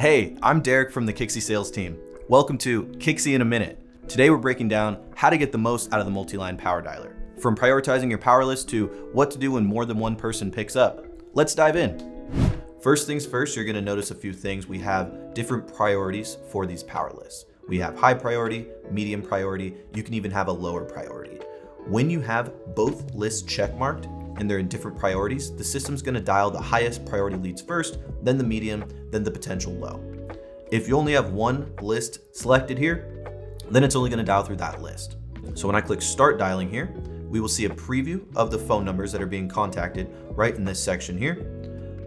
Hey, I'm Derek from the Kixie sales team. Welcome to Kixie In A Minute. Today we're breaking down how to get the most out of the multi-line PowerDialer. From prioritizing your PowerList to what to do when more than one person picks up. Let's dive in. First things first, you're gonna notice a few things. We have different priorities for these PowerLists. We have high priority, medium priority, you can even have a lower priority. When you have both lists checkmarked and they're in different priorities, the system's gonna dial the highest priority leads first, then the medium, then the potential low. If you only have one list selected here, then it's only gonna dial through that list. So when I click start dialing here, we will see a preview of the phone numbers that are being contacted right in this section here.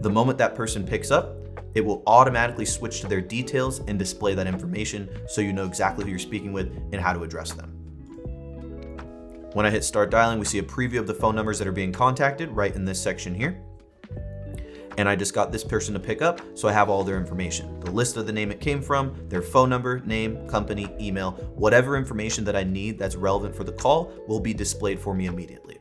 The moment that person picks up, it will automatically switch to their details and display that information so you know exactly who you're speaking with and how to address them. When I hit start dialing, we see a preview of the phone numbers that are being contacted right in this section here. And I just got this person to pick up, so I have all their information. The list of the name it came from, their phone number, name, company, email, whatever information that I need that's relevant for the call will be displayed for me immediately.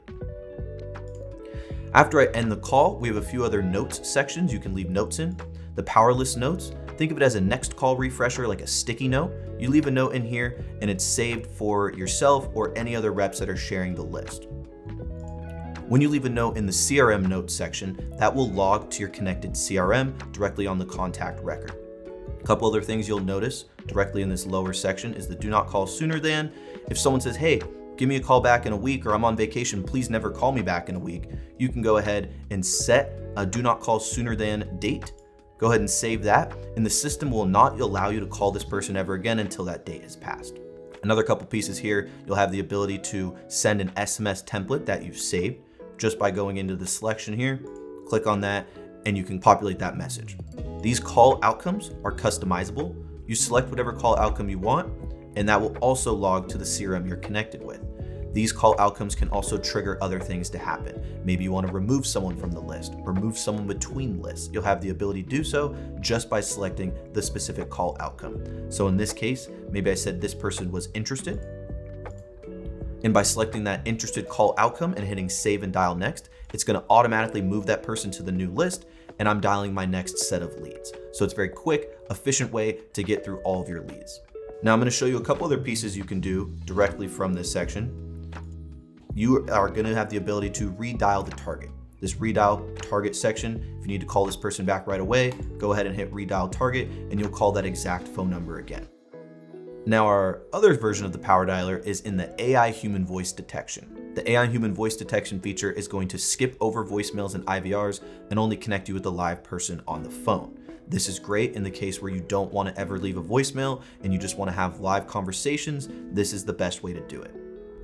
After I end the call, we have a few other notes sections you can leave notes in. The PowerList notes, think of it as a next call refresher, like a sticky note. You leave a note in here and it's saved for yourself or any other reps that are sharing the list. When you leave a note in the CRM notes section, that will log to your connected CRM directly on the contact record. A couple other things you'll notice directly in this lower section is the do not call sooner than. If someone says, hey, give me a call back in a week, or I'm on vacation, please never call me back in a week, you can go ahead and set a do not call sooner than date. Go ahead and save that, and the system will not allow you to call this person ever again until that date has passed. Another couple pieces here, you'll have the ability to send an SMS template that you've saved just by going into the selection here, click on that, and you can populate that message. These call outcomes are customizable. You select whatever call outcome you want, and that will also log to the CRM you're connected with. These call outcomes can also trigger other things to happen. Maybe you want to remove someone from the list or move someone between lists. You'll have the ability to do so just by selecting the specific call outcome. So in this case, maybe I said this person was interested. And by selecting that interested call outcome and hitting save and dial next, it's going to automatically move that person to the new list, and I'm dialing my next set of leads. So it's a very quick, efficient way to get through all of your leads. Now I'm going to show you a couple other pieces you can do directly from this section. You are going to have the ability to redial the target. This redial target section, if you need to call this person back right away, go ahead and hit redial target and you'll call that exact phone number again. Now our other version of the PowerDialer is in the AI human voice detection. The AI human voice detection feature is going to skip over voicemails and IVRs and only connect you with the live person on the phone. This is great in the case where you don't want to ever leave a voicemail and you just want to have live conversations. This is the best way to do it.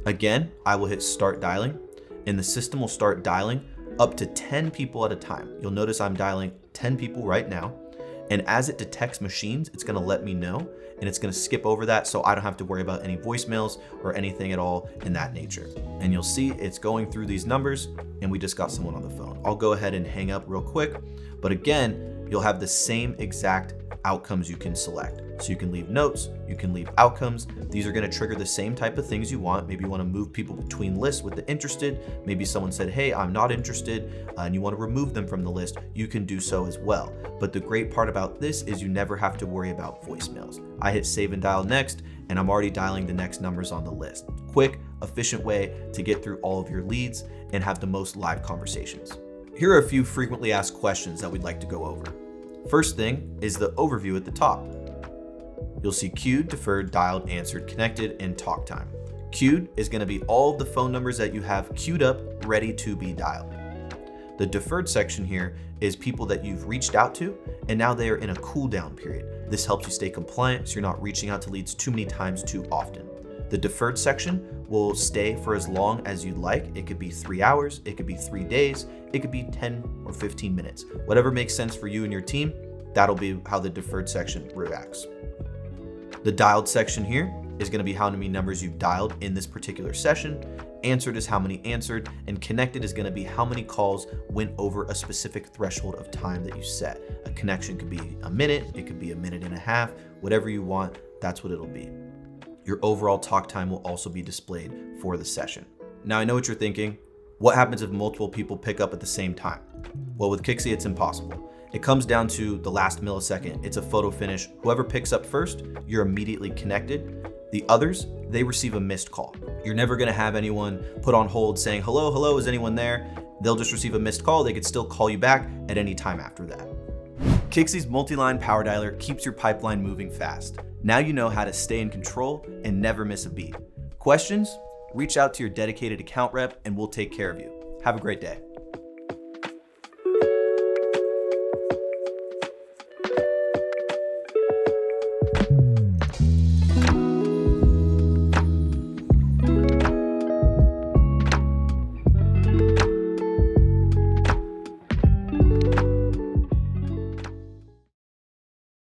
Again, I will hit start dialing and the system will start dialing up to 10 people at a time. You'll notice I'm dialing 10 people right now. And as it detects machines, it's gonna let me know and it's gonna skip over that so I don't have to worry about any voicemails or anything at all in that nature. And you'll see it's going through these numbers and we just got someone on the phone. I'll go ahead and hang up real quick. But again, you'll have the same exact outcomes you can select. So you can leave notes, you can leave outcomes. These are gonna trigger the same type of things you want. Maybe you wanna move people between lists with the interested. Maybe someone said, hey, I'm not interested, and you wanna remove them from the list. You can do so as well. But the great part about this is you never have to worry about voicemails. I hit save and dial next, and I'm already dialing the next numbers on the list. Quick, efficient way to get through all of your leads and have the most live conversations. Here are a few frequently asked questions that we'd like to go over. First thing is the overview at the top. You'll see queued, deferred, dialed, answered, connected, and talk time. Queued is going to be all of the phone numbers that you have queued up, ready to be dialed. The deferred section here is people that you've reached out to, and now they are in a cooldown period. This helps you stay compliant so you're not reaching out to leads too many times too often. The deferred section will stay for as long as you'd like. It could be 3 hours, it could be 3 days, it could be 10 or 15 minutes. Whatever makes sense for you and your team, that'll be how the deferred section reacts. The dialed section here is going to be how many numbers you've dialed in this particular session. Answered is how many answered, and connected is going to be how many calls went over a specific threshold of time that you set. A connection could be a minute, it could be a minute and a half, whatever you want, that's what it'll be. Your overall talk time will also be displayed for the session. Now I know what you're thinking. What happens if multiple people pick up at the same time? Well, with Kixie, it's impossible. It comes down to the last millisecond. It's a photo finish. Whoever picks up first, you're immediately connected. The others, they receive a missed call. You're never gonna have anyone put on hold saying, hello, hello, is anyone there? They'll just receive a missed call. They could still call you back at any time after that. Kixie's multi-line PowerDialer keeps your pipeline moving fast. Now you know how to stay in control and never miss a beat. Questions? Reach out to your dedicated account rep and we'll take care of you. Have a great day.